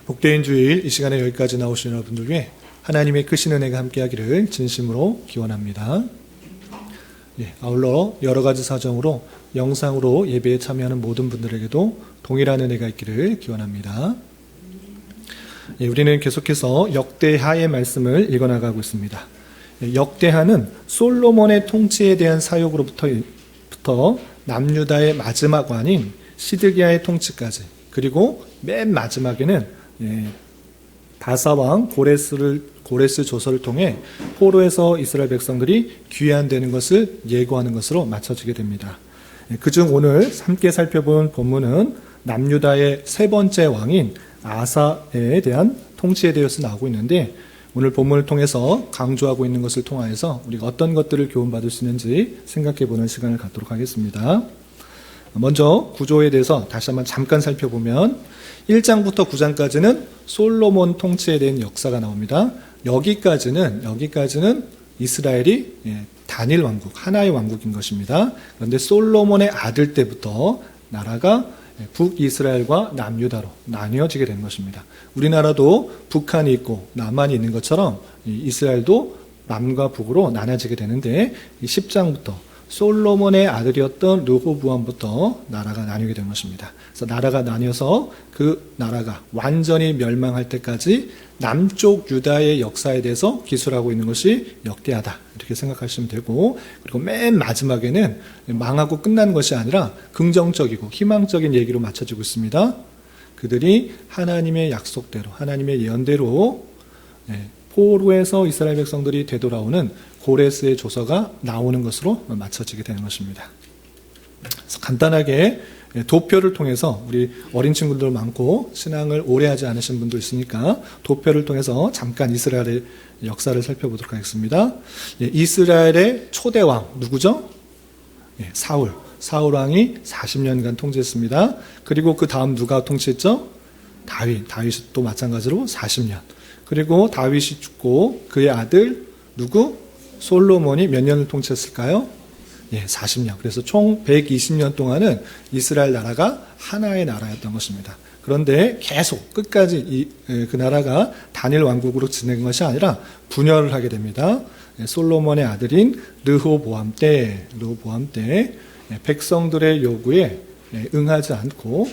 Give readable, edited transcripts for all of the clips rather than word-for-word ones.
복되인 주일 이 시간에 여기까지 나오신 여러분들 위해 하나님의 크신 은혜가 함께하기를 진심으로 기원합니다. 아울러 여러 가지 사정으로 영상으로 예배에 참여하는 모든 분들에게도 동일한 은혜가 있기를 기원합니다. 우리는 계속해서 역대하의 말씀을 읽어나가고 있습니다. 역대하는 솔로몬의 통치에 대한 사역으로부터 남유다의 마지막 왕인 시드기야의 통치까지, 그리고 맨 마지막에는 바사왕 고레스 조서를 통해 포로에서 이스라엘 백성들이 귀환되는 것을 예고하는 것으로 맞춰지게 됩니다. 그중 오늘 함께 살펴본 본문은 남유다의 세 번째 왕인 아사에 대한 통치에 대해서 나오고 있는데, 오늘 본문을 통해서 강조하고 있는 것을 통하여서 우리가 어떤 것들을 교훈받을 수 있는지 생각해보는 시간을 갖도록 하겠습니다. 먼저 구조에 대해서 다시 한번 잠깐 살펴보면 1장부터 9장까지는 솔로몬 통치에 대한 역사가 나옵니다. 여기까지는 이스라엘이 단일 왕국, 하나의 왕국인 것입니다. 그런데 솔로몬의 아들 때부터 나라가 북이스라엘과 남유다로 나뉘어지게 된 것입니다. 우리나라도 북한이 있고 남한이 있는 것처럼 이스라엘도 남과 북으로 나눠지게 되는데, 10장부터 솔로몬의 아들이었던 르호보암부터 나라가 나뉘게 된 것입니다. 그래서 나라가 나뉘어서 그 나라가 완전히 멸망할 때까지 남쪽 유다의 역사에 대해서 기술하고 있는 것이 역대하다, 이렇게 생각하시면 되고, 그리고 맨 마지막에는 망하고 끝난 것이 아니라 긍정적이고 희망적인 얘기로 맞춰지고 있습니다. 그들이 하나님의 약속대로, 하나님의 예언대로 포로에서 이스라엘 백성들이 되돌아오는 고레스의 조서가 나오는 것으로 맞춰지게 되는 것입니다. 그래서 간단하게 도표를 통해서, 우리 어린 친구들 많고 신앙을 오래 하지 않으신 분도 있으니까 도표를 통해서 잠깐 이스라엘의 역사를 살펴보도록 하겠습니다. 이스라엘의 초대왕 누구죠? 사울 왕이 40년간 통치했습니다. 그리고 그 다음 누가 통치했죠? 다윗도 마찬가지로 40년. 그리고 다윗이 죽고 그의 아들 누구? 솔로몬이 몇 년을 통치했을까요? 40년. 그래서 총 120년 동안은 이스라엘 나라가 하나의 나라였던 것입니다. 그런데 계속 끝까지 그 나라가 단일 왕국으로 지낸 것이 아니라 분열을 하게 됩니다. 솔로몬의 아들인 르호보암 때 백성들의 요구에 응하지 않고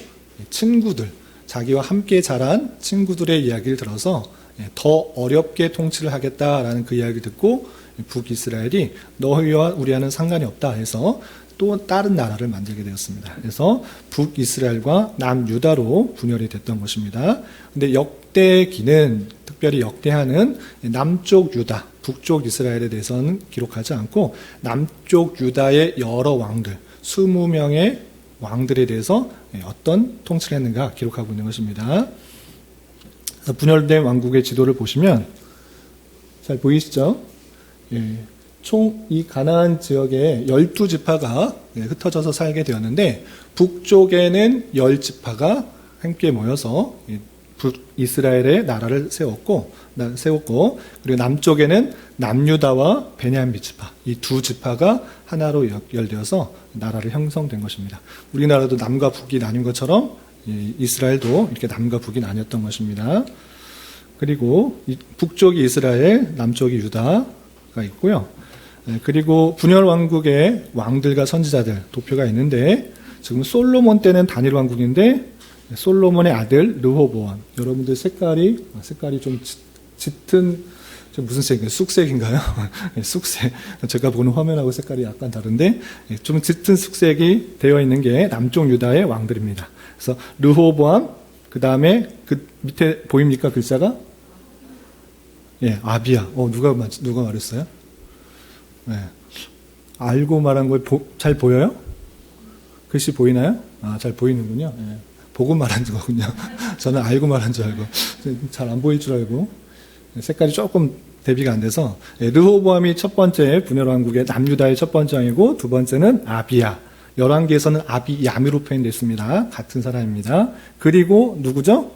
자기와 함께 자란 친구들의 이야기를 들어서 더 어렵게 통치를 하겠다라는 그 이야기를 듣고 북이스라엘이 너희와 우리와는 상관이 없다 해서 또 다른 나라를 만들게 되었습니다. 그래서 북이스라엘과 남유다로 분열이 됐던 것입니다. 그런데 역대기는, 특별히 역대하는 남쪽 유다, 북쪽 이스라엘에 대해서는 기록하지 않고 남쪽 유다의 여러 왕들, 20명의 왕들에 대해서 어떤 통치를 했는가 기록하고 있는 것입니다. 분열된 왕국의 지도를 보시면 잘 보이시죠? 총 이 가나안 지역에 12지파가 흩어져서 살게 되었는데, 북쪽에는 10지파가 함께 모여서 북이스라엘의 나라를 세웠고, 그리고 남쪽에는 남유다와 베냐민 지파, 이 두 지파가 하나로 연결되어서 나라를 형성된 것입니다. 우리나라도 남과 북이 나뉜 것처럼 이스라엘도 이렇게 남과 북이 나뉘었던 것입니다. 그리고 북쪽이 이스라엘, 남쪽이 유다가 있고요. 그리고 분열 왕국의 왕들과 선지자들 도표가 있는데, 지금 솔로몬 때는 단일 왕국인데 솔로몬의 아들 르호보암, 여러분들 색깔이 좀 짙은, 무슨 색인가요? 쑥색인가요? 쑥색. 제가 보는 화면하고 색깔이 약간 다른데 좀 짙은 쑥색이 되어 있는 게 남쪽 유다의 왕들입니다. 그래서 르호보암, 그 다음에 그 밑에 보입니까? 글자가? 아비야. 누가 말했어요? 알고 말한 걸 잘 보여요? 글씨 보이나요? 잘 보이는군요. 보고 말한 거군요. 저는 알고 말한 줄 알고, 잘 안 보일 줄 알고, 색깔이 조금 대비가 안 돼서, 르호보암이 첫 번째 분열왕국의 남유다의 첫 번째 왕이고, 두 번째는 아비야. 열왕기에서는 아비야미로 표현됐습니다. 같은 사람입니다. 그리고 누구죠?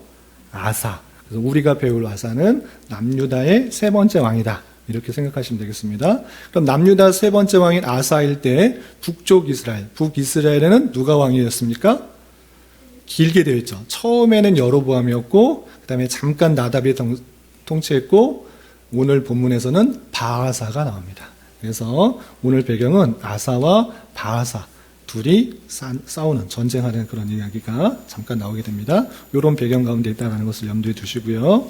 아사. 그래서 우리가 배울 아사는 남유다의 세 번째 왕이다, 이렇게 생각하시면 되겠습니다. 그럼 남유다 세 번째 왕인 아사일 때 북쪽 이스라엘, 북이스라엘에는 누가 왕이었습니까? 길게 되어 있죠. 처음에는 여로보암이었고 그 다음에 잠깐 나답이 통치했고 오늘 본문에서는 바아사가 나옵니다. 그래서 오늘 배경은 아사와 바아사 둘이 싸우는, 전쟁하는 그런 이야기가 잠깐 나오게 됩니다. 이런 배경 가운데 있다는 것을 염두에 두시고요.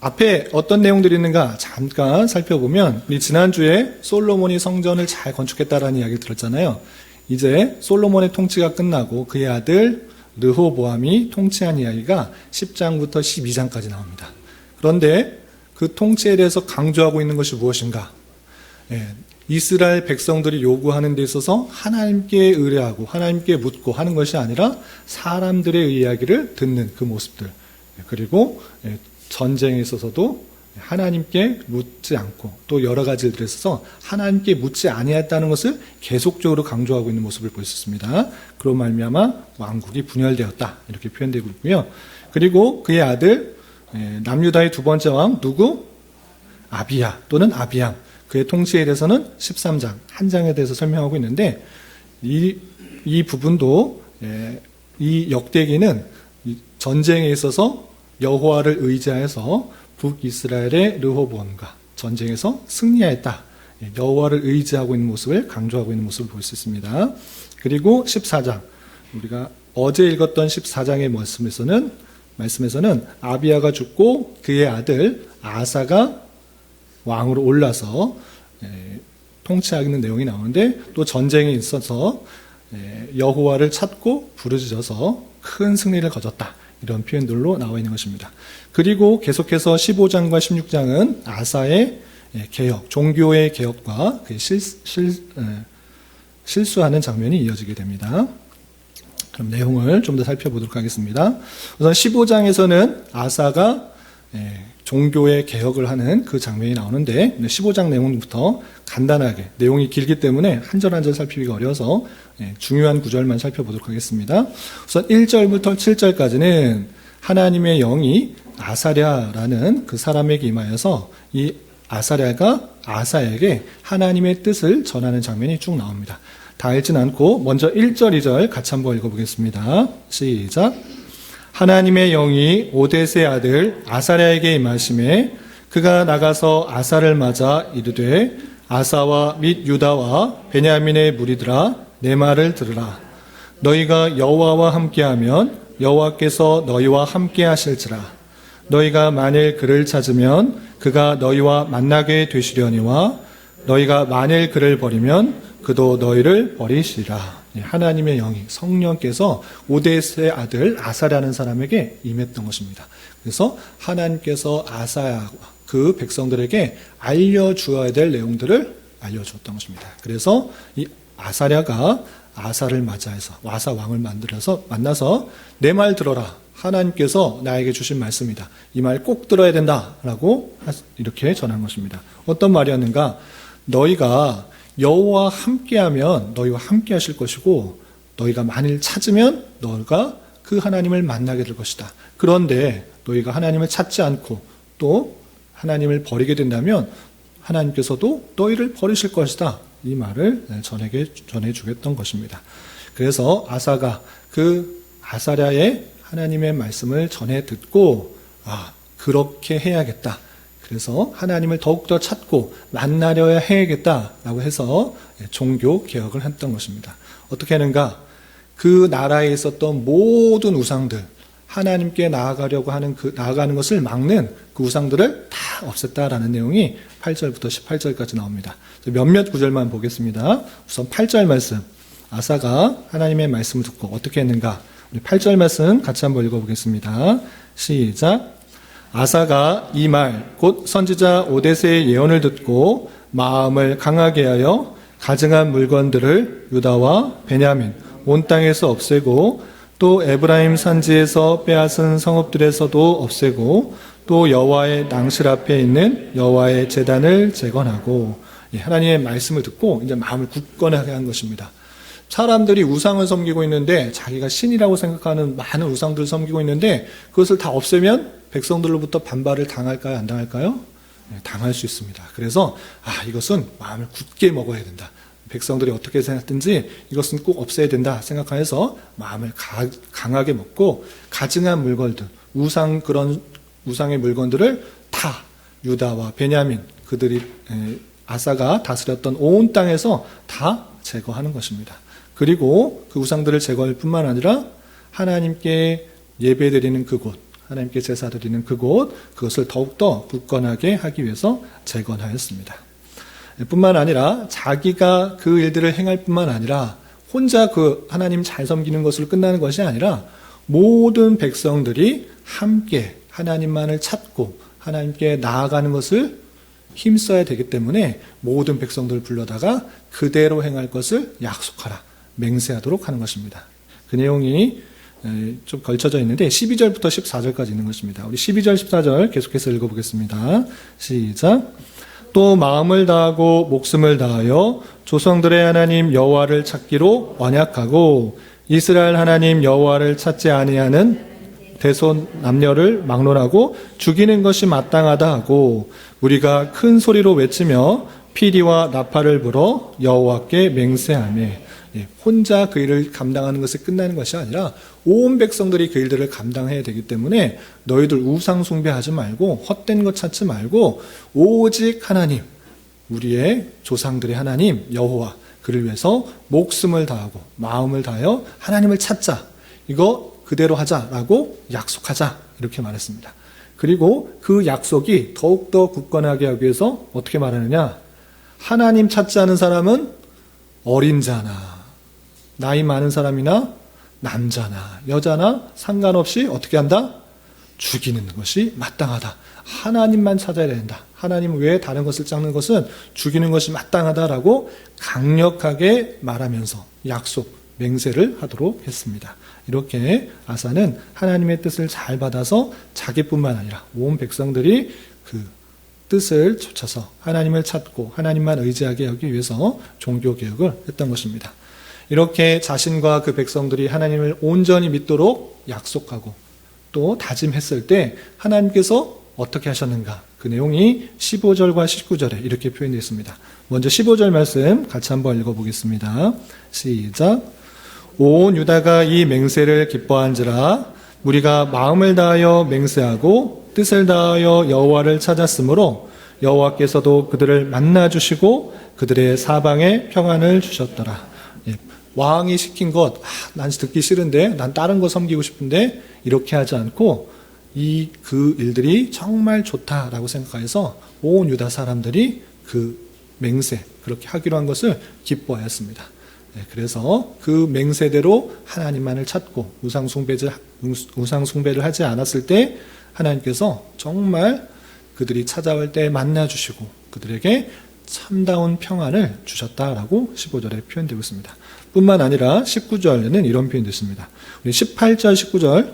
앞에 어떤 내용들이 있는가 잠깐 살펴보면 우리 지난주에 솔로몬이 성전을 잘 건축했다라는 이야기를 들었잖아요. 이제 솔로몬의 통치가 끝나고 그의 아들 르호보암이 통치한 이야기가 10장부터 12장까지 나옵니다. 그런데 그 통치에 대해서 강조하고 있는 것이 무엇인가? 이스라엘 백성들이 요구하는 데 있어서 하나님께 의뢰하고 하나님께 묻고 하는 것이 아니라 사람들의 이야기를 듣는 그 모습들, 그리고 전쟁에 있어서도 하나님께 묻지 않고 또 여러 가지 일들에 있어서 하나님께 묻지 아니했다는 것을 계속적으로 강조하고 있는 모습을 볼 수 있습니다. 그로 말미암아 왕국이 분열되었다 이렇게 표현되고 있고요. 그리고 그의 아들 남유다의 두 번째 왕 누구? 아비야 또는 아비암, 그의 통치에 대해서는 13장 한 장에 대해서 설명하고 있는데 이 부분도 이 역대기는 전쟁에 있어서 여호와를 의지하여서 북이스라엘의 르호보암과 전쟁에서 승리하였다. 여호와를 의지하고 있는 모습을 강조하고 있는 모습을 볼 수 있습니다. 그리고 14장 우리가 어제 읽었던 14장의 말씀에서는 아비야가 죽고 그의 아들 아사가 왕으로 올라서 통치하는 내용이 나오는데 또 전쟁에 있어서 여호와를 찾고 부르짖어서 큰 승리를 거뒀다. 이런 표현들로 나와 있는 것입니다. 그리고 계속해서 15장과 16장은 아사의 개혁, 종교의 개혁과 실수하는 장면이 이어지게 됩니다. 그럼 내용을 좀 더 살펴보도록 하겠습니다. 우선 15장에서는 아사가 종교의 개혁을 하는 그 장면이 나오는데 15장 내용부터 간단하게, 내용이 길기 때문에 한 절 한 절 살피기가 어려워서 중요한 구절만 살펴보도록 하겠습니다. 우선 1절부터 7절까지는 하나님의 영이 아사랴라는 그 사람에게 임하여서 이 아사랴가 아사에게 하나님의 뜻을 전하는 장면이 쭉 나옵니다. 다 읽진 않고 먼저 1절, 2절 같이 한번 읽어보겠습니다. 시작. 하나님의 영이 오뎃의 아들 아사랴에게 임하심에 그가 나가서 아사를 맞아 이르되 아사와 및 유다와 베냐민의 무리들아 내 말을 들으라. 너희가 여호와와 함께하면 여호와께서 너희와 함께하실지라. 너희가 만일 그를 찾으면 그가 너희와 만나게 되시려니와 너희가 만일 그를 버리면 그도 너희를 버리시리라. 하나님의 영이, 성령께서 오뎃의 아들 아사라는 사람에게 임했던 것입니다. 그래서 하나님께서 아사야 그 백성들에게 알려주어야 될 내용들을 알려주었던 것입니다. 그래서 이 아사랴가 아사를 맞이해서 아사 왕을 만나서 내 말 들어라. 하나님께서 나에게 주신 말씀이다. 이 말 꼭 들어야 된다라고 이렇게 전한 것입니다. 어떤 말이었는가? 너희가 여호와 함께하면 너희와 함께하실 것이고 너희가 만일 찾으면 너희가 그 하나님을 만나게 될 것이다. 그런데 너희가 하나님을 찾지 않고 또 하나님을 버리게 된다면 하나님께서도 너희를 버리실 것이다. 이 말을 전해주겠던 것입니다. 그래서 아사가 그 아사랴의 하나님의 말씀을 전해 듣고 그렇게 해야겠다. 그래서 하나님을 더욱더 찾고 만나려야 해야겠다라고 해서 종교 개혁을 했던 것입니다. 어떻게 하는가? 그 나라에 있었던 모든 우상들, 하나님께 나아가려고 하는 나아가는 것을 막는 그 우상들을 다 없앴다라는 내용이 8절부터 18절까지 나옵니다. 몇몇 구절만 보겠습니다. 우선 8절 말씀. 아사가 하나님의 말씀을 듣고 어떻게 했는가? 우리 8절 말씀 같이 한번 읽어보겠습니다. 시작. 아사가 이 말, 곧 선지자 오뎃의 예언을 듣고 마음을 강하게 하여 가증한 물건들을 유다와 베냐민, 온 땅에서 없애고 또 에브라임 산지에서 빼앗은 성읍들에서도 없애고 또 여호와의 낭실 앞에 있는 여호와의 제단을 재건하고 하나님의 말씀을 듣고 이제 마음을 굳건하게 한 것입니다. 사람들이 우상을 섬기고 있는데 자기가 신이라고 생각하는 많은 우상들을 섬기고 있는데 그것을 다 없애면 백성들로부터 반발을 당할까요? 안 당할까요? 당할 수 있습니다. 그래서 이것은 마음을 굳게 먹어야 된다. 백성들이 어떻게 생각했든지 이것은 꼭 없애야 된다 생각하여서 마음을 강하게 먹고 가증한 물건들, 우상의 물건들을 다 유다와 베냐민 그들이 아사가 다스렸던 온 땅에서 다 제거하는 것입니다. 그리고 그 우상들을 제거할 뿐만 아니라 하나님께 예배드리는 그곳, 하나님께 제사드리는 그곳, 그것을 더욱더 굳건하게 하기 위해서 재건하였습니다. 뿐만 아니라 자기가 그 일들을 행할 뿐만 아니라 혼자 그 하나님 잘 섬기는 것으로 끝나는 것이 아니라 모든 백성들이 함께 하나님만을 찾고 하나님께 나아가는 것을 힘써야 되기 때문에 모든 백성들을 불러다가 그대로 행할 것을 약속하라, 맹세하도록 하는 것입니다. 그 내용이 좀 걸쳐져 있는데 12절부터 14절까지 있는 것입니다. 우리 12절, 14절 계속해서 읽어보겠습니다. 시작. 또 마음을 다하고 목숨을 다하여 조상들의 하나님 여호와를 찾기로 언약하고 이스라엘 하나님 여호와를 찾지 아니하는 대손 남녀를 막론하고 죽이는 것이 마땅하다 하고 우리가 큰 소리로 외치며 피리와 나팔을 불어 여호와께 맹세하며 혼자 그 일을 감당하는 것이 끝나는 것이 아니라 온 백성들이 그 일들을 감당해야 되기 때문에 너희들 우상 숭배하지 말고 헛된 것 찾지 말고 오직 하나님, 우리의 조상들의 하나님 여호와, 그를 위해서 목숨을 다하고 마음을 다하여 하나님을 찾자, 이거 그대로 하자라고 약속하자, 이렇게 말했습니다. 그리고 그 약속이 더욱더 굳건하게 하기 위해서 어떻게 말하느냐, 하나님 찾지 않은 사람은 어린 자나 나이 많은 사람이나 남자나 여자나 상관없이 어떻게 한다? 죽이는 것이 마땅하다. 하나님만 찾아야 된다. 하나님 외에 다른 것을 찾는 것은 죽이는 것이 마땅하다라고 강력하게 말하면서 약속, 맹세를 하도록 했습니다. 이렇게 아사는 하나님의 뜻을 잘 받아서 자기뿐만 아니라 온 백성들이 그 뜻을 쫓아서 하나님을 찾고 하나님만 의지하게 하기 위해서 종교개혁을 했던 것입니다. 이렇게 자신과 그 백성들이 하나님을 온전히 믿도록 약속하고 또 다짐했을 때 하나님께서 어떻게 하셨는가, 그 내용이 15절과 19절에 이렇게 표현되어 있습니다. 먼저 15절 말씀 같이 한번 읽어보겠습니다. 시작. 온 유다가 이 맹세를 기뻐한지라 우리가 마음을 다하여 맹세하고 뜻을 다하여 여호와를 찾았으므로 여호와께서도 그들을 만나주시고 그들의 사방에 평안을 주셨더라. 왕이 시킨 것, 난 듣기 싫은데, 난 다른 거 섬기고 싶은데, 이렇게 하지 않고, 그 일들이 정말 좋다라고 생각해서 온 유다 사람들이 그 맹세, 그렇게 하기로 한 것을 기뻐하였습니다. 그래서 그 맹세대로 하나님만을 찾고 우상 숭배를 하지 않았을 때 하나님께서 정말 그들이 찾아올 때 만나주시고 그들에게 참다운 평안을 주셨다라고 15절에 표현되고 있습니다. 뿐만 아니라 19절에는 이런 표현이 있습니다. 우리 18절, 19절,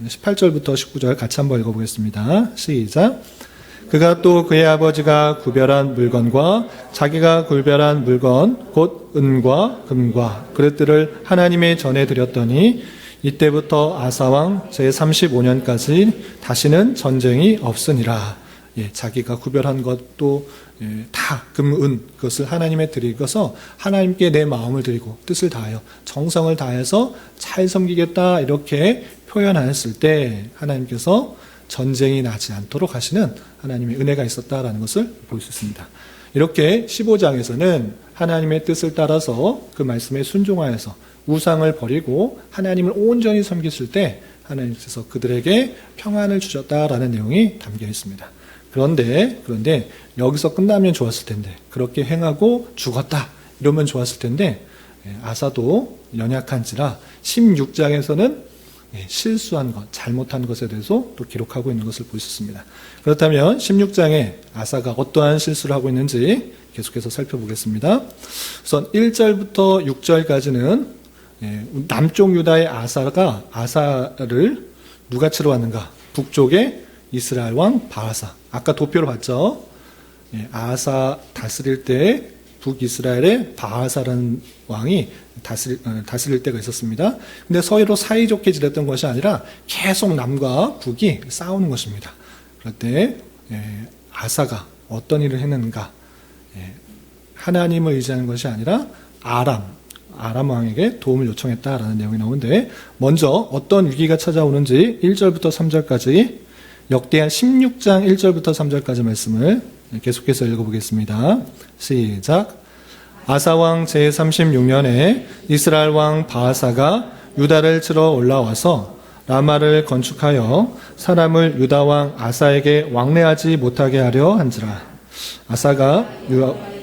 18절부터 19절 같이 한번 읽어보겠습니다. 시작. 그가 또 그의 아버지가 구별한 물건과 자기가 구별한 물건 곧 은과 금과 그릇들을 하나님의 전에 드렸더니 이때부터 아사왕 제35년까지 다시는 전쟁이 없으니라. 자기가 구별한 것도 다 금, 은 그것을 하나님에 드리고서 하나님께 내 마음을 드리고 뜻을 다하여 정성을 다해서 잘 섬기겠다 이렇게 표현하였을 때 하나님께서 전쟁이 나지 않도록 하시는 하나님의 은혜가 있었다라는 것을 볼 수 있습니다. 이렇게 15장에서는 하나님의 뜻을 따라서 그 말씀에 순종하여서 우상을 버리고 하나님을 온전히 섬겼을 때 하나님께서 그들에게 평안을 주셨다라는 내용이 담겨 있습니다. 그런데 여기서 끝나면 좋았을 텐데, 그렇게 행하고 죽었다 이러면 좋았을 텐데, 아사도 연약한지라 16장에서는 실수한 것, 잘못한 것에 대해서 또 기록하고 있는 것을 볼 수 있습니다. 그렇다면 16장에 아사가 어떠한 실수를 하고 있는지 계속해서 살펴보겠습니다. 우선 1절부터 6절까지는 남쪽 유다의 아사를 누가 치러 왔는가? 북쪽에 이스라엘 왕 바하사. 아까 도표로 봤죠? 아사 다스릴 때 북이스라엘의 바하사라는 왕이 다스릴 때가 있었습니다. 근데 서로 사이좋게 지냈던 것이 아니라 계속 남과 북이 싸우는 것입니다. 그럴 때 아사가 어떤 일을 했는가? 하나님을 의지하는 것이 아니라 아람 왕에게 도움을 요청했다라는 내용이 나오는데, 먼저 어떤 위기가 찾아오는지 1절부터 3절까지, 역대하 16장 1절부터 3절까지 말씀을 계속해서 읽어보겠습니다. 시작. 아사왕 제36년에 이스라엘 왕 바하사가 유다를 치러 올라와서 라마를 건축하여 사람을 유다 왕 아사에게 왕래하지 못하게 하려 한지라. 아사가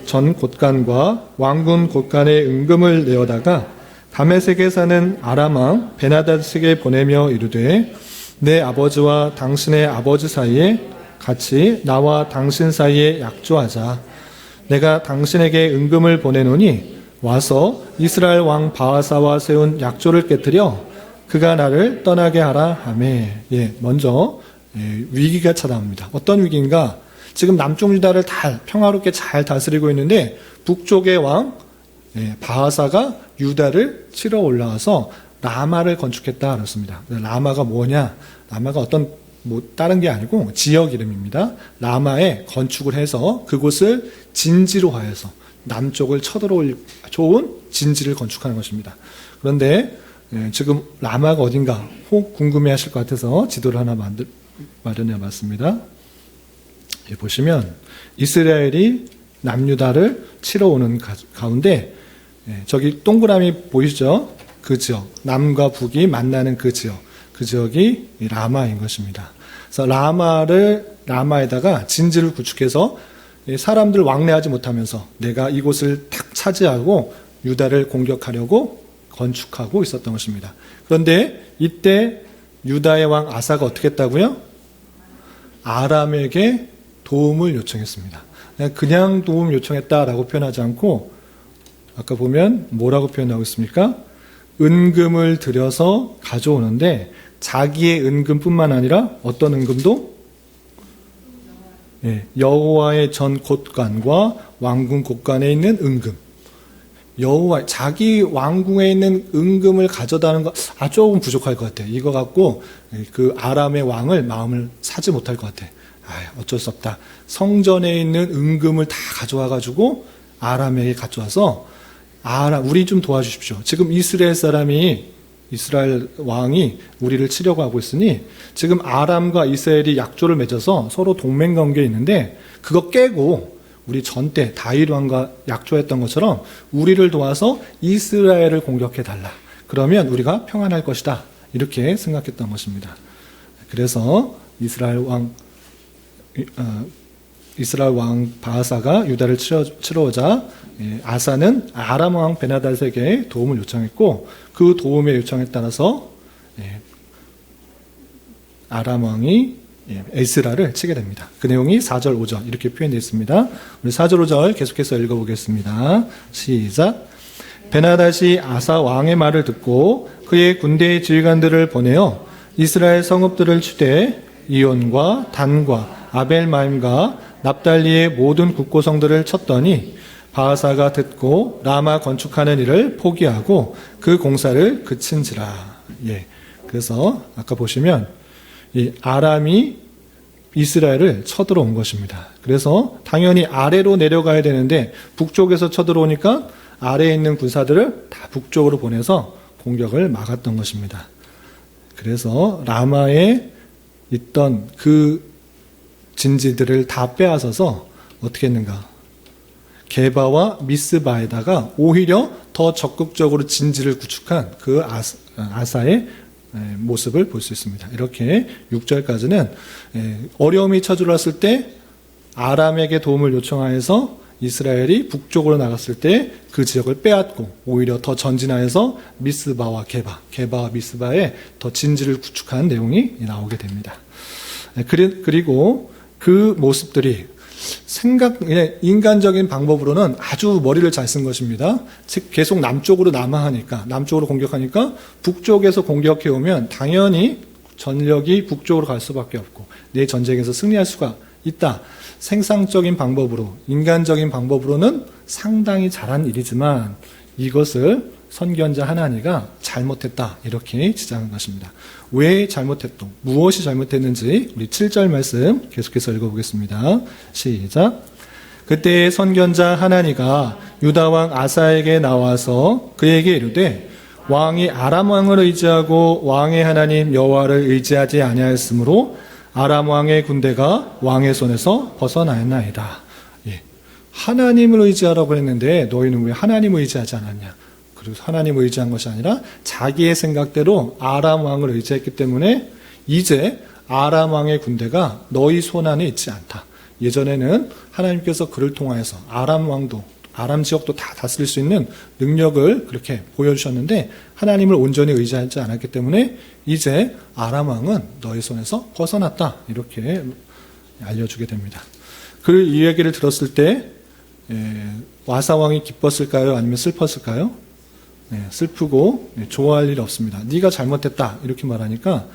전 곳간과 왕군 곳간에 은금을 내어다가 다메섹에 사는 아람 왕 베나다스에게 보내며 이르되, 내 아버지와 당신의 아버지 사이에 같이 나와 당신 사이에 약조하자. 내가 당신에게 은금을 보내노니 와서 이스라엘 왕 바하사와 세운 약조를 깨뜨려 그가 나를 떠나게 하라 하매. 먼저 위기가 찾아옵니다. 어떤 위기인가? 지금 남쪽 유다를 다 평화롭게 잘 다스리고 있는데 북쪽의 왕 바하사가 유다를 치러 올라와서 라마를 건축했다 그렇습니다. 라마가 뭐냐? 라마가 어떤 다른 게 아니고 지역 이름입니다. 라마에 건축을 해서 그곳을 진지로 하여서 남쪽을 쳐들어올 좋은 진지를 건축하는 것입니다. 그런데 지금 라마가 어딘가 혹 궁금해하실 것 같아서 지도를 하나 마련해봤습니다. 보시면 이스라엘이 남유다를 치러 오는 가운데 저기 동그라미 보이시죠? 그 지역, 남과 북이 만나는 그 지역이 라마인 것입니다. 그래서 라마에다가 진지를 구축해서 사람들 왕래하지 못하면서 내가 이곳을 탁 차지하고 유다를 공격하려고 건축하고 있었던 것입니다. 그런데 이때 유다의 왕 아사가 어떻게 했다고요? 아람에게 도움을 요청했습니다. 그냥 도움 요청했다라고 표현하지 않고 아까 보면 뭐라고 표현하고 있습니까? 은금을 들여서 가져오는데 자기의 은금뿐만 아니라 어떤 은금도 여호와의 전 곳간과 왕궁 곳간에 있는 은금, 여호와 자기 왕궁에 있는 은금을 가져다는 거 조금 부족할 것 같아. 이거 갖고 그 아람의 왕을 마음을 사지 못할 것 같아. 어쩔 수 없다. 성전에 있는 은금을 다 가져와 가지고 아람에게 가져와서 우리 좀 도와주십시오. 지금 이스라엘 왕이 우리를 치려고 하고 있으니 지금 아람과 이스라엘이 약조를 맺어서 서로 동맹 관계에 있는데 그거 깨고 우리 전때 다윗 왕과 약조했던 것처럼 우리를 도와서 이스라엘을 공격해달라. 그러면 우리가 평안할 것이다. 이렇게 생각했던 것입니다. 그래서 이스라엘 왕 바하사가 유다를 치러 오자 아사는 아람 왕 베나다스에게 도움을 요청했고 그 도움의 요청에 따라서 아람 왕이 에스라를 치게 됩니다. 그 내용이 4절 5절 이렇게 표현되어 있습니다. 우리 4절 5절 계속해서 읽어보겠습니다. 시작. 베나다시 아사 왕의 말을 듣고 그의 군대의 지휘관들을 보내어 이스라엘 성읍들을 추대 이온과 단과 아벨마임과 납달리의 모든 국고성들을 쳤더니 바하사가 듣고 라마 건축하는 일을 포기하고 그 공사를 그친지라. 그래서 아까 보시면 이 아람이 이스라엘을 쳐들어온 것입니다. 그래서 당연히 아래로 내려가야 되는데 북쪽에서 쳐들어오니까 아래에 있는 군사들을 다 북쪽으로 보내서 공격을 막았던 것입니다. 그래서 라마에 있던 그 진지들을 다 빼앗아서 어떻게 했는가? 게바와 미스바에다가 오히려 더 적극적으로 진지를 구축한 그 아사의 모습을 볼 수 있습니다. 이렇게 6절까지는 어려움이 쳐들어왔을 때 아람에게 도움을 요청하여서 이스라엘이 북쪽으로 나갔을 때 그 지역을 빼앗고 오히려 더 전진하여서 미스바와 게바와 미스바에 더 진지를 구축한 내용이 나오게 됩니다. 그리고 그 모습들이 인간적인 방법으로는 아주 머리를 잘 쓴 것입니다. 즉 계속 남쪽으로 남쪽으로 공격하니까 북쪽에서 공격해 오면 당연히 전력이 북쪽으로 갈 수밖에 없고 내 전쟁에서 승리할 수가 있다. 생산적인 방법으로, 인간적인 방법으로는 상당히 잘한 일이지만 이것을 선견자 하나니가 잘못했다. 이렇게 지적한 것입니다. 왜 잘못했던, 무엇이 잘못했는지 우리 7절 말씀 계속해서 읽어보겠습니다. 시작. 그때 선견자 하나니가 유다 왕 아사에게 나와서 그에게 이르되 왕이 아람 왕을 의지하고 왕의 하나님 여호와를 의지하지 아니하였으므로 아람 왕의 군대가 왕의 손에서 벗어나였나이다. 예. 하나님을 의지하라고 했는데 너희는 왜 하나님을 의지하지 않았냐? 그래서 하나님을 의지한 것이 아니라 자기의 생각대로 아람 왕을 의지했기 때문에 이제 아람 왕의 군대가 너희 손 안에 있지 않다. 예전에는 하나님께서 그를 통하여서 아람 왕도 아람 지역도 다 다스릴 수 있는 능력을 그렇게 보여주셨는데 하나님을 온전히 의지하지 않았기 때문에 이제 아람 왕은 너희 손에서 벗어났다. 이렇게 알려주게 됩니다. 그 이야기를 들었을 때 와사 왕이 기뻤을까요? 아니면 슬펐을까요? 슬프고 좋아할 일 없습니다. 네가 잘못했다. 이렇게 말하니까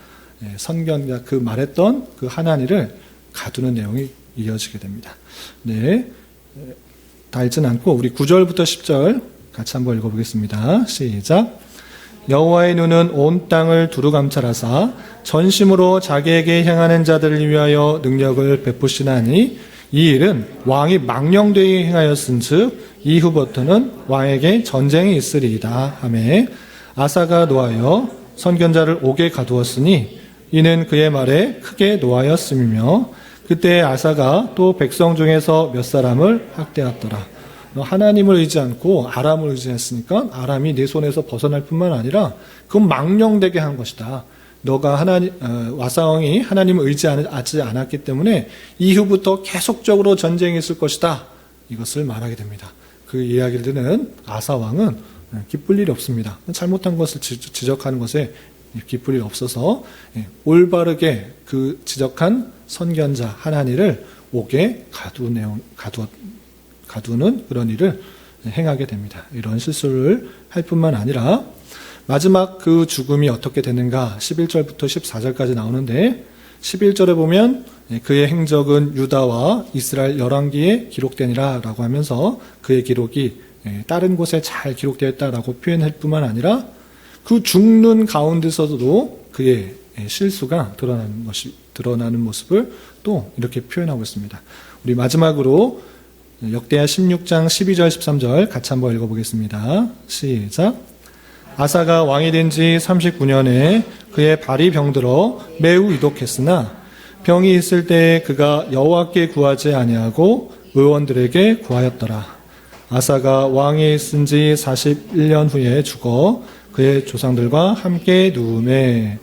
선견자 그 말했던 그 하나니를 가두는 내용이 이어지게 됩니다. 네. 다 읽진 않고 우리 9절부터 10절 같이 한번 읽어보겠습니다. 시작. 여호와의 눈은 온 땅을 두루 감찰하사 전심으로 자기에게 향하는 자들을 위하여 능력을 베푸시나니 이 일은 왕이 망령되게 행하였은즉 이후부터는 왕에게 전쟁이 있으리이다 하매 아사가 노하여 선견자를 옥에 가두었으니 이는 그의 말에 크게 노하였음이며 그때 아사가 또 백성 중에서 몇 사람을 학대하더라. 너 하나님을 의지 않고 아람을 의지했으니까 아람이 네 손에서 벗어날 뿐만 아니라 그건 망령되게 한 것이다. 너가 와사왕이 하나님을 의지하지 않았기 때문에 이후부터 계속적으로 전쟁이 있을 것이다. 이것을 말하게 됩니다. 그 이야기를 듣는 아사왕은 기쁠 일이 없습니다. 잘못한 것을 지적하는 것에 기쁠 일 없어서 올바르게 그 지적한 선견자 하나니를 옥에 가두는 그런 일을 행하게 됩니다. 이런 실수를 할 뿐만 아니라 마지막 그 죽음이 어떻게 되는가 11절부터 14절까지 나오는데 11절에 보면 그의 행적은 유다와 이스라엘 열왕기에 기록되니라 라고 하면서 그의 기록이 다른 곳에 잘 기록되어 있다라고 표현할 뿐만 아니라 그 죽는 가운데서도 그의 실수가 드러나는 모습을 또 이렇게 표현하고 있습니다. 우리 마지막으로 역대하 16장 12절 13절 같이 한번 읽어보겠습니다. 시작. 아사가 왕이 된 지 39년에 그의 발이 병들어 매우 위독했으나 병이 있을 때에 그가 여호와께 구하지 아니하고 의원들에게 구하였더라. 아사가 왕이 있은 지 41년 후에 죽어 그의 조상들과 함께 누우매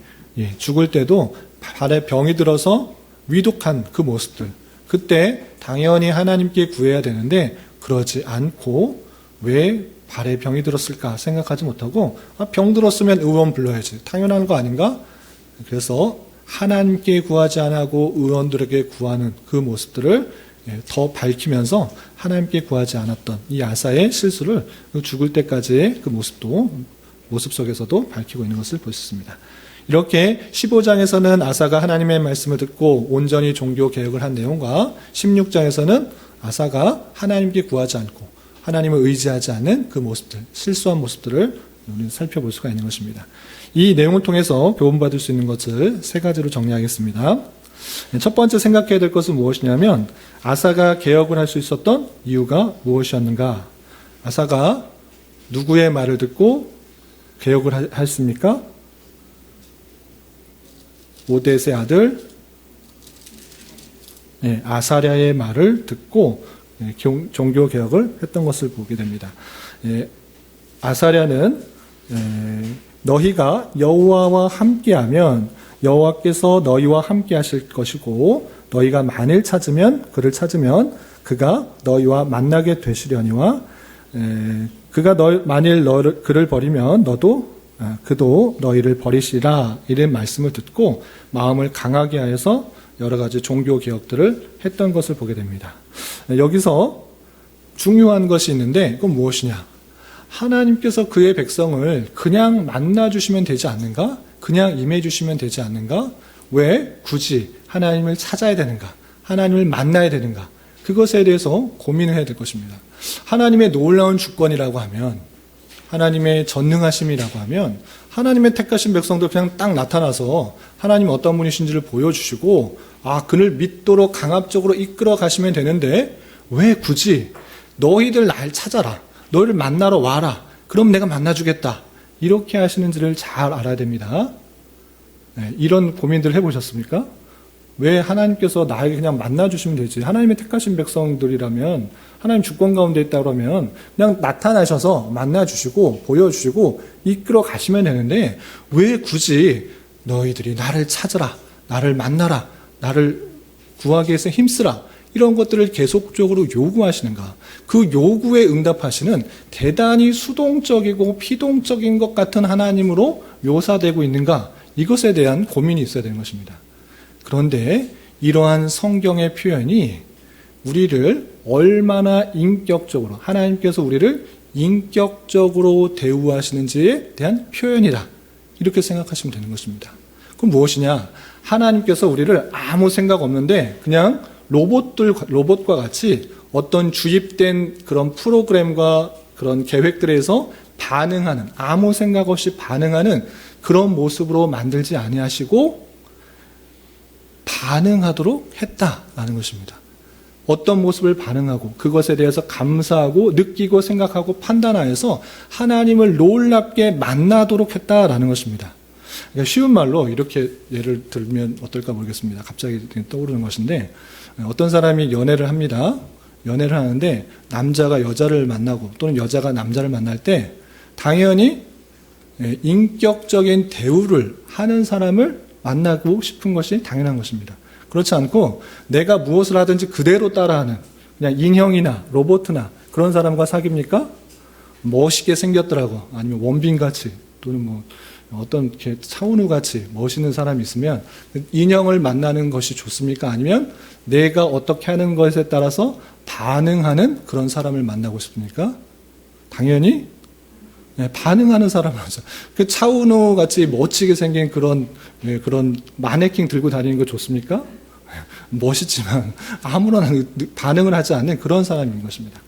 죽을 때도 발에 병이 들어서 위독한 그 모습들 그때 당연히 하나님께 구해야 되는데 그러지 않고 왜 발에 병이 들었을까 생각하지 못하고 병 들었으면 의원 불러야지 당연한 거 아닌가? 그래서 하나님께 구하지 않고 의원들에게 구하는 그 모습들을 더 밝히면서 하나님께 구하지 않았던 이 아사의 실수를 죽을 때까지의 그 모습 속에서도 밝히고 있는 것을 볼 수 있습니다. 이렇게 15장에서는 아사가 하나님의 말씀을 듣고 온전히 종교 개혁을 한 내용과 16장에서는 아사가 하나님께 구하지 않고 하나님을 의지하지 않는 그 모습들, 실수한 모습들을 우리는 살펴볼 수가 있는 것입니다. 이 내용을 통해서 교훈받을 수 있는 것을 세 가지로 정리하겠습니다. 첫 번째 생각해야 될 것은 무엇이냐면 아사가 개혁을 할 수 있었던 이유가 무엇이었는가? 아사가 누구의 말을 듣고 개혁을 했습니까? 오뎃의 아들 아사랴의 말을 듣고 종교 개혁을 했던 것을 보게 됩니다. 아사랴는 너희가 여호와와 함께하면 여호와께서 너희와 함께하실 것이고 너희가 만일 그를 찾으면 그가 너희와 만나게 되시려니와 그가 만일 그를 버리면 그도 너희를 버리시라 이런 말씀을 듣고 마음을 강하게 하여서 여러 가지 종교 개혁들을 했던 것을 보게 됩니다. 여기서 중요한 것이 있는데 그건 무엇이냐? 하나님께서 그의 백성을 그냥 만나주시면 되지 않는가? 그냥 임해주시면 되지 않는가? 왜 굳이 하나님을 찾아야 되는가? 하나님을 만나야 되는가? 그것에 대해서 고민을 해야 될 것입니다. 하나님의 놀라운 주권이라고 하면 하나님의 전능하심이라고 하면 하나님의 택하신 백성들 그냥 딱 나타나서 하나님 어떤 분이신지를 보여주시고 그를 믿도록 강압적으로 이끌어 가시면 되는데 왜 굳이 너희들 날 찾아라, 너희를 만나러 와라, 그럼 내가 만나주겠다, 이렇게 하시는지를 잘 알아야 됩니다. 네, 이런 고민들 해보셨습니까? 왜 하나님께서 나에게 그냥 만나주시면 되지, 하나님의 택하신 백성들이라면, 하나님 주권 가운데 있다 그러면 그냥 나타나셔서 만나주시고 보여주시고 이끌어 가시면 되는데, 왜 굳이 너희들이 나를 찾으라, 나를 만나라, 나를 구하기 위해서 힘쓰라, 이런 것들을 계속적으로 요구하시는가? 그 요구에 응답하시는 대단히 수동적이고 피동적인 것 같은 하나님으로 묘사되고 있는가? 이것에 대한 고민이 있어야 되는 것입니다. 그런데 이러한 성경의 표현이 우리를 얼마나 인격적으로, 하나님께서 우리를 인격적으로 대우하시는지에 대한 표현이다, 이렇게 생각하시면 되는 것입니다. 그럼 무엇이냐? 하나님께서 우리를 아무 생각 없는데 그냥 로봇과 같이 어떤 주입된 그런 프로그램과 그런 계획들에서 반응하는, 아무 생각 없이 반응하는 그런 모습으로 만들지 아니하시고 반응하도록 했다라는 것입니다. 어떤 모습을 반응하고 그것에 대해서 감사하고 느끼고 생각하고 판단하여서 하나님을 놀랍게 만나도록 했다라는 것입니다. 그러니까 쉬운 말로 이렇게 예를 들면 어떨까 모르겠습니다. 갑자기 떠오르는 것인데, 어떤 사람이 연애를 합니다. 연애를 하는데 남자가 여자를 만나고 또는 여자가 남자를 만날 때 당연히 인격적인 대우를 하는 사람을 만나고 싶은 것이 당연한 것입니다. 그렇지 않고 내가 무엇을 하든지 그대로 따라하는 그냥 인형이나 로봇이나 그런 사람과 사깁니까? 멋있게 생겼더라고, 아니면 원빈같이, 또는 뭐 어떤 이렇게 차은우같이 멋있는 사람이 있으면 인형을 만나는 것이 좋습니까? 아니면 내가 어떻게 하는 것에 따라서 반응하는 그런 사람을 만나고 싶습니까? 당연히 반응하는 사람을 하죠. 그 차은우같이 멋지게 생긴 그런 마네킹 들고 다니는 거 좋습니까? 멋있지만 아무런 반응을 하지 않는 그런 사람인 것입니다.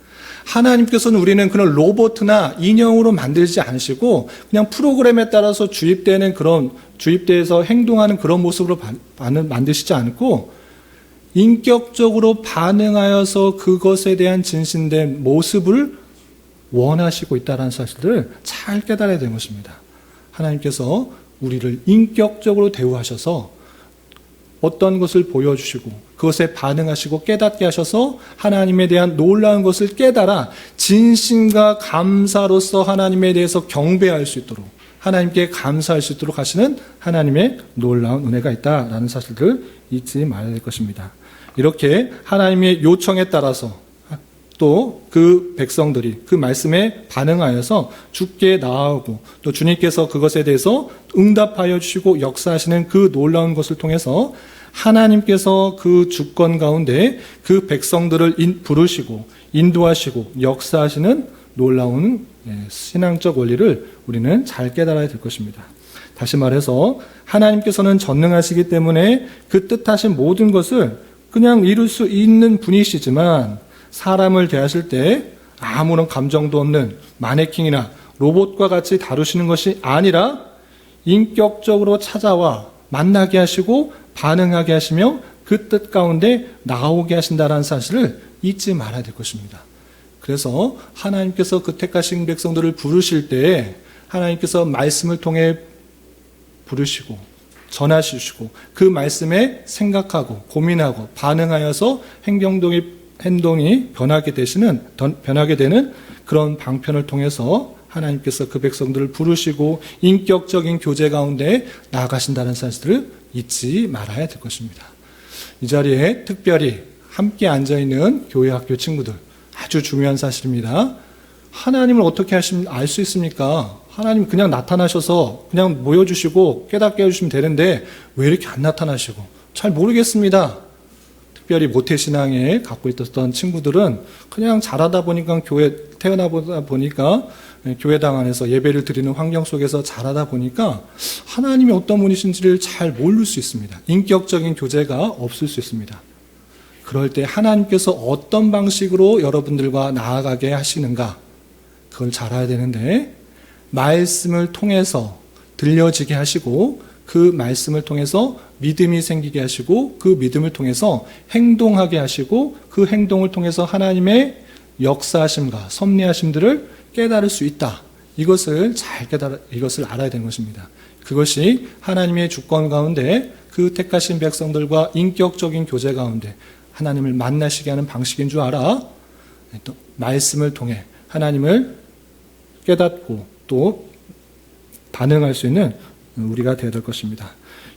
하나님께서는 우리는 그런 로봇이나 인형으로 만들지 않으시고 그냥 프로그램에 따라서 주입돼서 행동하는 그런 모습으로 만드시지 않고 인격적으로 반응하여서 그것에 대한 진실된 모습을 원하시고 있다는 사실을 잘 깨달아야 되는 것입니다. 하나님께서 우리를 인격적으로 대우하셔서 어떤 것을 보여주시고 그것에 반응하시고 깨닫게 하셔서 하나님에 대한 놀라운 것을 깨달아 진심과 감사로서 하나님에 대해서 경배할 수 있도록, 하나님께 감사할 수 있도록 하시는 하나님의 놀라운 은혜가 있다라는 사실을 잊지 말아야 될 것입니다. 이렇게 하나님의 요청에 따라서 또 그 백성들이 그 말씀에 반응하여서 주께 나아오고 또 주님께서 그것에 대해서 응답하여 주시고 역사하시는 그 놀라운 것을 통해서 하나님께서 그 주권 가운데 그 백성들을 부르시고 인도하시고 역사하시는 놀라운 신앙적 원리를 우리는 잘 깨달아야 될 것입니다. 다시 말해서 하나님께서는 전능하시기 때문에 그 뜻하신 모든 것을 그냥 이룰 수 있는 분이시지만 사람을 대하실 때 아무런 감정도 없는 마네킹이나 로봇과 같이 다루시는 것이 아니라 인격적으로 찾아와 만나게 하시고 반응하게 하시며 그 뜻 가운데 나오게 하신다는 사실을 잊지 말아야 될 것입니다. 그래서 하나님께서 그 택하신 백성들을 부르실 때 하나님께서 말씀을 통해 부르시고 전하시고 그 말씀에 생각하고 고민하고 반응하여서 행동이 변하게 되는 그런 방편을 통해서 하나님께서 그 백성들을 부르시고 인격적인 교제 가운데 나아가신다는 사실을 잊지 말아야 될 것입니다. 이 자리에 특별히 함께 앉아있는 교회 학교 친구들, 아주 중요한 사실입니다. 하나님을 어떻게 알 수 있습니까? 하나님 그냥 나타나셔서 그냥 모여주시고 깨닫게 해주시면 되는데 왜 이렇게 안 나타나시고? 잘 모르겠습니다. 특별히 모태신앙에 갖고 있었던 친구들은 그냥 자라다 보니까 태어나다 보니까 교회당 안에서 예배를 드리는 환경 속에서 자라다 보니까 하나님이 어떤 분이신지를 잘 모를 수 있습니다. 인격적인 교제가 없을 수 있습니다. 그럴 때 하나님께서 어떤 방식으로 여러분들과 나아가게 하시는가, 그걸 잘 알아야 되는데 말씀을 통해서 들려지게 하시고 그 말씀을 통해서 믿음이 생기게 하시고 그 믿음을 통해서 행동하게 하시고 그 행동을 통해서 하나님의 역사하심과 섭리하심들을 깨달을 수 있다. 이것을 이것을 알아야 되는 것입니다. 그것이 하나님의 주권 가운데 그 택하신 백성들과 인격적인 교제 가운데 하나님을 만나시게 하는 방식인 줄 알아. 또 말씀을 통해 하나님을 깨닫고 또 반응할 수 있는 우리가 되어야 될 것입니다.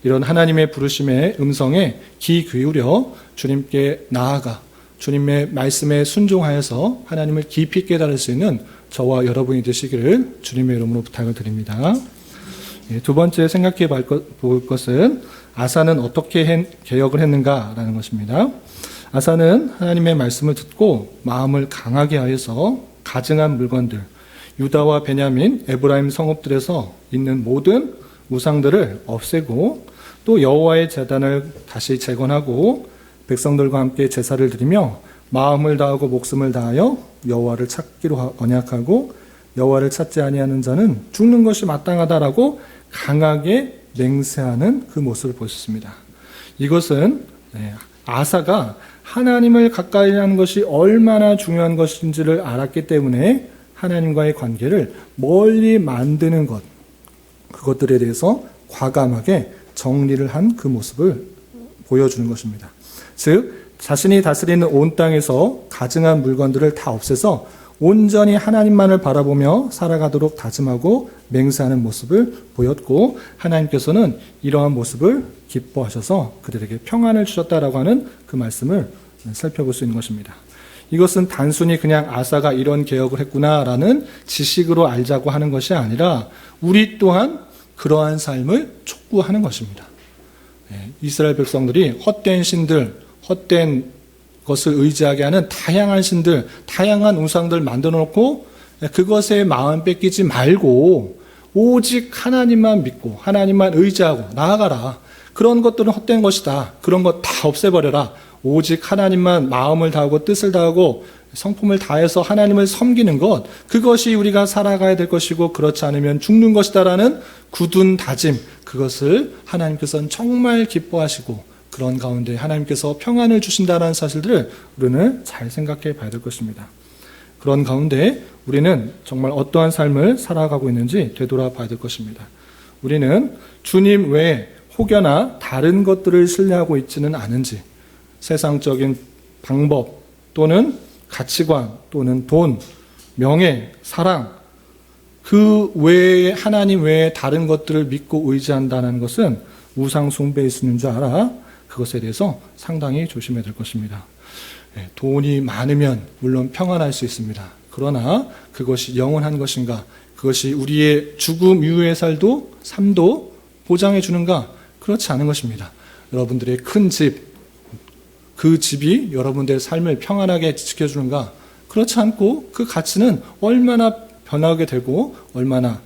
이런 하나님의 부르심의 음성에 귀 기울여 주님께 나아가 주님의 말씀에 순종하여서 하나님을 깊이 깨달을 수 있는 저와 여러분이 되시기를 주님의 이름으로 부탁을 드립니다. 두 번째 생각해 볼 것은 아사는 어떻게 개혁을 했는가라는 것입니다. 아사는 하나님의 말씀을 듣고 마음을 강하게 하여서 가증한 물건들, 유다와 베냐민, 에브라임 성읍들에서 있는 모든 우상들을 없애고 또 여호와의 제단을 다시 재건하고 백성들과 함께 제사를 드리며 마음을 다하고 목숨을 다하여 여호와를 찾기로 언약하고 여호와를 찾지 아니하는 자는 죽는 것이 마땅하다라고 강하게 맹세하는 그 모습을 보셨습니다. 이것은 아사가 하나님을 가까이 하는 것이 얼마나 중요한 것인지를 알았기 때문에 하나님과의 관계를 멀리 만드는 것, 그것들에 대해서 과감하게 정리를 한 그 모습을 보여주는 것입니다. 즉 자신이 다스리는 온 땅에서 가증한 물건들을 다 없애서 온전히 하나님만을 바라보며 살아가도록 다짐하고 맹세하는 모습을 보였고 하나님께서는 이러한 모습을 기뻐하셔서 그들에게 평안을 주셨다라고 하는 그 말씀을 살펴볼 수 있는 것입니다. 이것은 단순히 그냥 아사가 이런 개혁을 했구나라는 지식으로 알자고 하는 것이 아니라 우리 또한 그러한 삶을 촉구하는 것입니다. 이스라엘 백성들이 헛된 신들, 헛된 것을 의지하게 하는 다양한 신들, 다양한 우상들 만들어 놓고 그것에 마음 뺏기지 말고 오직 하나님만 믿고 하나님만 의지하고 나아가라. 그런 것들은 헛된 것이다. 그런 것 다 없애버려라. 오직 하나님만 마음을 다하고 뜻을 다하고 성품을 다해서 하나님을 섬기는 것, 그것이 우리가 살아가야 될 것이고 그렇지 않으면 죽는 것이다라는 굳은 다짐, 그것을 하나님께서는 정말 기뻐하시고 그런 가운데 하나님께서 평안을 주신다는 사실들을 우리는 잘 생각해 봐야 될 것입니다. 그런 가운데 우리는 정말 어떠한 삶을 살아가고 있는지 되돌아봐야 될 것입니다. 우리는 주님 외에 혹여나 다른 것들을 신뢰하고 있지는 않은지, 세상적인 방법 또는 가치관 또는 돈, 명예, 사랑, 그 외에 하나님 외에 다른 것들을 믿고 의지한다는 것은 우상 숭배일 수 있는 줄 알아. 그것에 대해서 상당히 조심해야 될 것입니다. 돈이 많으면 물론 평안할 수 있습니다. 그러나 그것이 영원한 것인가? 그것이 우리의 죽음 이후의 삶도 보장해 주는가? 그렇지 않은 것입니다. 여러분들의 큰 집, 그 집이 여러분들의 삶을 평안하게 지켜주는가? 그렇지 않고 그 가치는 얼마나 변하게 되고 얼마나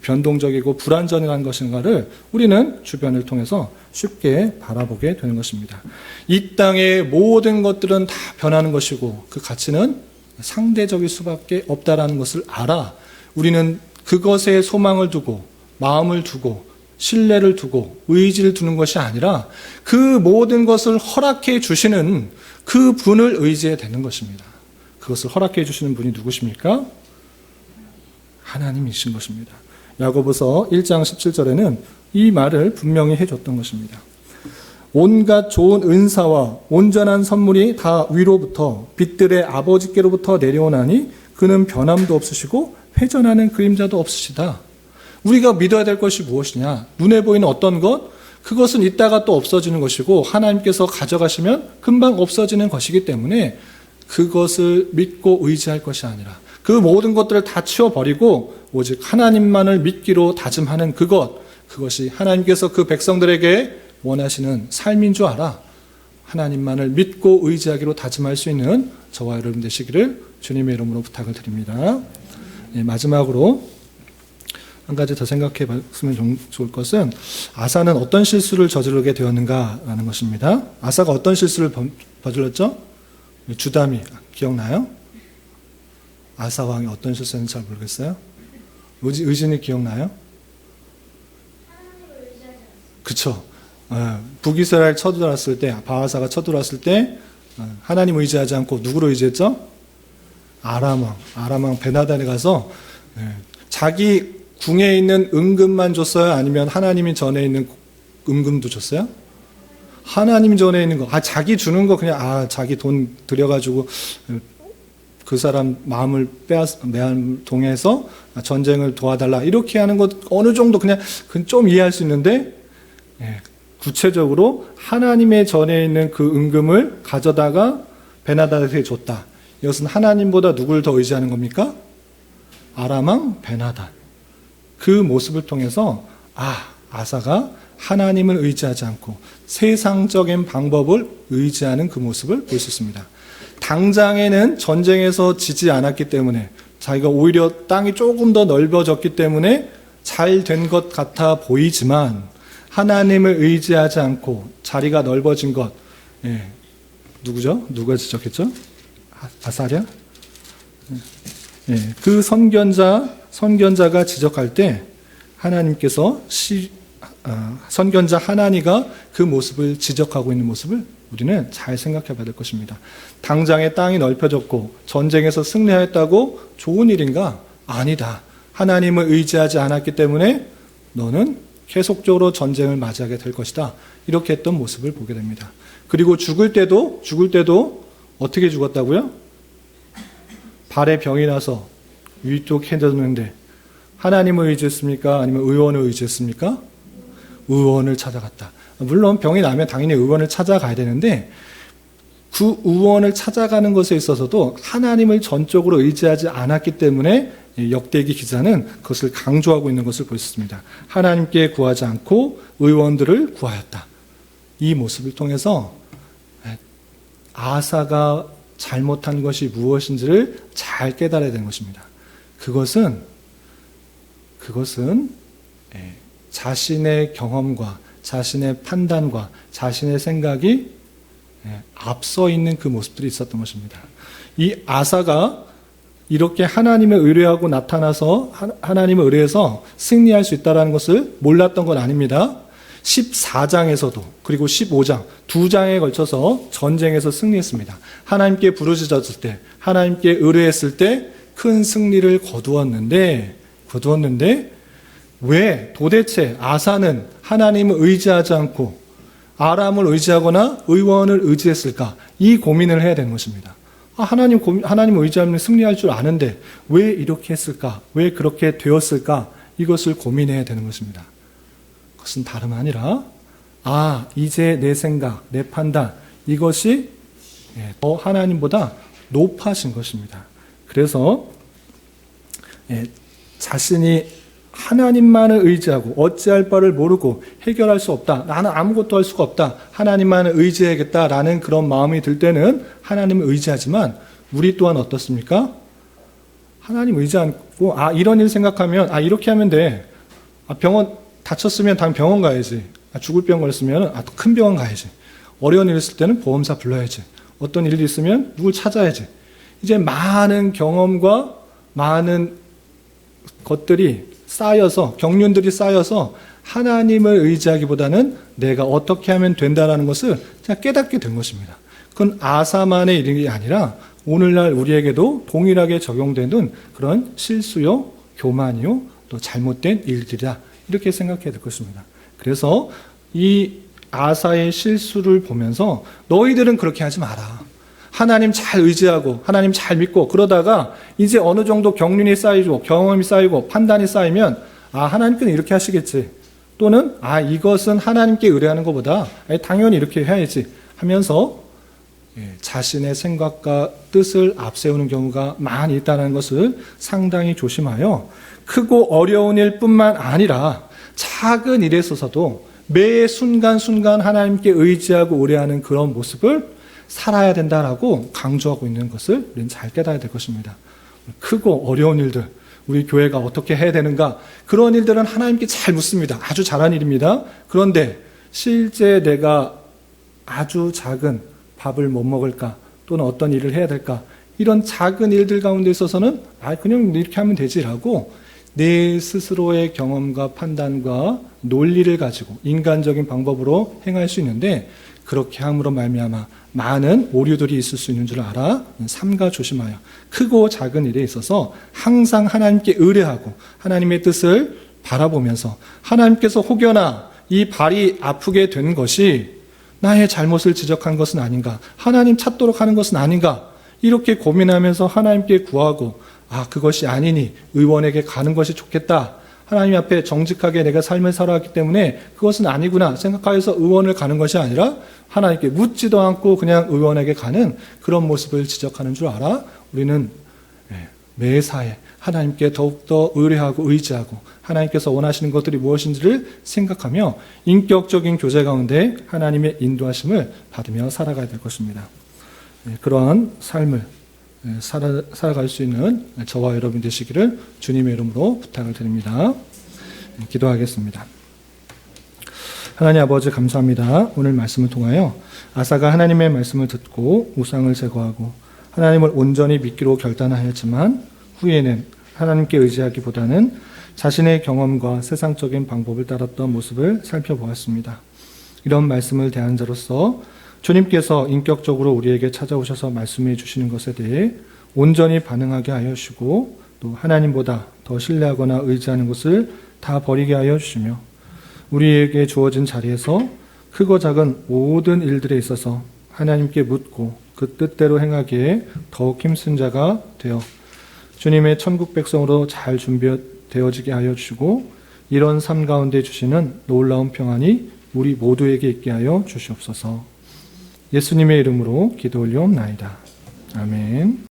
변동적이고 불안전한 것인가를 우리는 주변을 통해서 쉽게 바라보게 되는 것입니다. 이 땅의 모든 것들은 다 변하는 것이고 그 가치는 상대적일 수밖에 없다라는 것을 알아. 우리는 그것에 소망을 두고 마음을 두고 신뢰를 두고 의지를 두는 것이 아니라 그 모든 것을 허락해 주시는 그 분을 의지해야 되는 것입니다. 그것을 허락해 주시는 분이 누구십니까? 하나님이신 것입니다. 야고보서 1장 17절에는 이 말을 분명히 해줬던 것입니다. 온갖 좋은 은사와 온전한 선물이 다 위로부터 빛들의 아버지께로부터 내려오나니 그는 변함도 없으시고 회전하는 그림자도 없으시다. 우리가 믿어야 될 것이 무엇이냐? 눈에 보이는 어떤 것? 그것은 있다가 또 없어지는 것이고 하나님께서 가져가시면 금방 없어지는 것이기 때문에 그것을 믿고 의지할 것이 아니라 그 모든 것들을 다 치워버리고 오직 하나님만을 믿기로 다짐하는 그것이 하나님께서 그 백성들에게 원하시는 삶인 줄 알아. 하나님만을 믿고 의지하기로 다짐할 수 있는 저와 여러분 되시기를 주님의 이름으로 부탁을 드립니다. 마지막으로 한 가지 더 생각해 봤으면 좋을 것은 아사는 어떤 실수를 저지르게 되었는가라는 것입니다. 아사가 어떤 실수를 저질렀죠? 주담이 기억나요? 아사 왕이 어떤 실수했는지 잘 모르겠어요? 의진이 기억나요? 그쵸. 북이스라엘 쳐들어왔을 때, 바하사가 쳐들어왔을 때, 하나님 의지하지 않고 누구로 의지했죠? 아람왕 베나단에 가서, 자기 궁에 있는 은금만 줬어요? 아니면 하나님이 전에 있는 은금도 줬어요? 하나님 전에 있는 거. 자기 주는 거 그냥, 자기 돈 들여가지고, 그 사람 마음을 동해서 전쟁을 도와달라. 이렇게 하는 것 어느 정도 그냥 좀 이해할 수 있는데, 구체적으로 하나님의 전에 있는 그 은금을 가져다가 베나단에게 줬다. 이것은 하나님보다 누구를 더 의지하는 겁니까? 아람왕 베나단. 그 모습을 통해서 아사가 하나님을 의지하지 않고 세상적인 방법을 의지하는 그 모습을 볼 수 있습니다. 당장에는 전쟁에서 지지 않았기 때문에 자기가 오히려 땅이 조금 더 넓어졌기 때문에 잘 된 것 같아 보이지만 하나님을 의지하지 않고 자리가 넓어진 것, 누구죠? 누가 지적했죠? 아사랴? 그 선견자가 지적할 때 하나님께서 선견자 하나니가 그 모습을 지적하고 있는 모습을 우리는 잘 생각해 봐야 될 것입니다. 당장에 땅이 넓혀졌고 전쟁에서 승리하였다고 좋은 일인가? 아니다. 하나님을 의지하지 않았기 때문에 너는 계속적으로 전쟁을 맞이하게 될 것이다. 이렇게 했던 모습을 보게 됩니다. 그리고 죽을 때도 어떻게 죽었다고요? 발에 병이 나서 위독해졌는데 하나님을 의지했습니까? 아니면 의원을 의지했습니까? 의원을 찾아갔다. 물론 병이 나면 당연히 의원을 찾아가야 되는데 그 의원을 찾아가는 것에 있어서도 하나님을 전적으로 의지하지 않았기 때문에 역대기 기자는 그것을 강조하고 있는 것을 볼 수 있습니다. 하나님께 구하지 않고 의원들을 구하였다. 이 모습을 통해서 아사가 잘못한 것이 무엇인지를 잘 깨달아야 되는 것입니다. 그것은 자신의 경험과 자신의 판단과 자신의 생각이 앞서 있는 그 모습들이 있었던 것입니다. 이 아사가 이렇게 하나님을 의뢰하고 나타나서 하나님을 의뢰해서 승리할 수 있다는 것을 몰랐던 건 아닙니다. 14장에서도 그리고 15장 두 장에 걸쳐서 전쟁에서 승리했습니다. 하나님께 부르짖었을 때 하나님께 의뢰했을 때 큰 승리를 거두었는데 왜 도대체 아사는 하나님을 의지하지 않고 아람을 의지하거나 의원을 의지했을까? 이 고민을 해야 되는 것입니다. 하나님을 의지하면 승리할 줄 아는데 왜 이렇게 했을까? 왜 그렇게 되었을까? 이것을 고민해야 되는 것입니다. 그것은 다름 아니라 이제 내 생각, 내 판단 이것이 더 하나님보다 높아진 것입니다. 그래서 자신이 하나님만을 의지하고 어찌할 바를 모르고 해결할 수 없다. 나는 아무것도 할 수가 없다. 하나님만을 의지해야겠다라는 그런 마음이 들 때는 하나님을 의지하지만 우리 또한 어떻습니까? 하나님 의지 않고 이런 일 생각하면 이렇게 하면 돼. 병원 다쳤으면 당연 병원 가야지. 죽을 병 걸렸으면 큰 병원 가야지. 어려운 일 있을 때는 보험사 불러야지. 어떤 일이 있으면 누굴 찾아야지. 이제 많은 경험과 많은 것들이 쌓여서 경륜들이 쌓여서 하나님을 의지하기보다는 내가 어떻게 하면 된다는 것을 깨닫게 된 것입니다. 그건 아사만의 일이 아니라 오늘날 우리에게도 동일하게 적용되는 그런 실수요, 교만이요, 또 잘못된 일들이다. 이렇게 생각해야 될 것입니다. 그래서 이 아사의 실수를 보면서 너희들은 그렇게 하지 마라. 하나님 잘 의지하고 하나님 잘 믿고 그러다가 이제 어느 정도 경륜이 쌓이고 경험이 쌓이고 판단이 쌓이면 하나님께는 이렇게 하시겠지. 또는 이것은 하나님께 의뢰하는 것보다 당연히 이렇게 해야지 하면서 자신의 생각과 뜻을 앞세우는 경우가 많이 있다는 것을 상당히 조심하여 크고 어려운 일뿐만 아니라 작은 일에 있어서도 매 순간순간 하나님께 의지하고 의뢰하는 그런 모습을 살아야 된다라고 강조하고 있는 것을 우리는 잘 깨달아야 될 것입니다. 크고 어려운 일들, 우리 교회가 어떻게 해야 되는가, 그런 일들은 하나님께 잘 묻습니다. 아주 잘한 일입니다. 그런데 실제 내가 아주 작은 밥을 못 먹을까, 또는 어떤 일을 해야 될까, 이런 작은 일들 가운데 있어서는 그냥 이렇게 하면 되지라고 내 스스로의 경험과 판단과 논리를 가지고 인간적인 방법으로 행할 수 있는데 그렇게 함으로 말미암아 많은 오류들이 있을 수 있는 줄 알아 삼가 조심하여 크고 작은 일에 있어서 항상 하나님께 의뢰하고 하나님의 뜻을 바라보면서 하나님께서 혹여나 이 발이 아프게 된 것이 나의 잘못을 지적한 것은 아닌가, 하나님 찾도록 하는 것은 아닌가, 이렇게 고민하면서 하나님께 구하고 그것이 아니니 의원에게 가는 것이 좋겠다, 하나님 앞에 정직하게 내가 삶을 살아왔기 때문에 그것은 아니구나 생각하여서 의원을 가는 것이 아니라 하나님께 묻지도 않고 그냥 의원에게 가는 그런 모습을 지적하는 줄 알아. 우리는 매사에 하나님께 더욱더 의뢰하고 의지하고 하나님께서 원하시는 것들이 무엇인지를 생각하며 인격적인 교제 가운데 하나님의 인도하심을 받으며 살아가야 될 것입니다. 그러한 삶을 살아갈 수 있는 저와 여러분 되시기를 주님의 이름으로 부탁을 드립니다. 기도하겠습니다. 하나님 아버지 감사합니다. 오늘 말씀을 통하여 아사가 하나님의 말씀을 듣고 우상을 제거하고 하나님을 온전히 믿기로 결단하였지만 후에는 하나님께 의지하기보다는 자신의 경험과 세상적인 방법을 따랐던 모습을 살펴보았습니다. 이런 말씀을 대한 자로서 주님께서 인격적으로 우리에게 찾아오셔서 말씀해 주시는 것에 대해 온전히 반응하게 하여 주시고 또 하나님보다 더 신뢰하거나 의지하는 것을 다 버리게 하여 주시며 우리에게 주어진 자리에서 크고 작은 모든 일들에 있어서 하나님께 묻고 그 뜻대로 행하기에 더욱 힘쓴 자가 되어 주님의 천국 백성으로 잘 준비되어지게 하여 주시고 이런 삶 가운데 주시는 놀라운 평안이 우리 모두에게 있게 하여 주시옵소서. 예수님의 이름으로 기도 올려옵나이다. 아멘.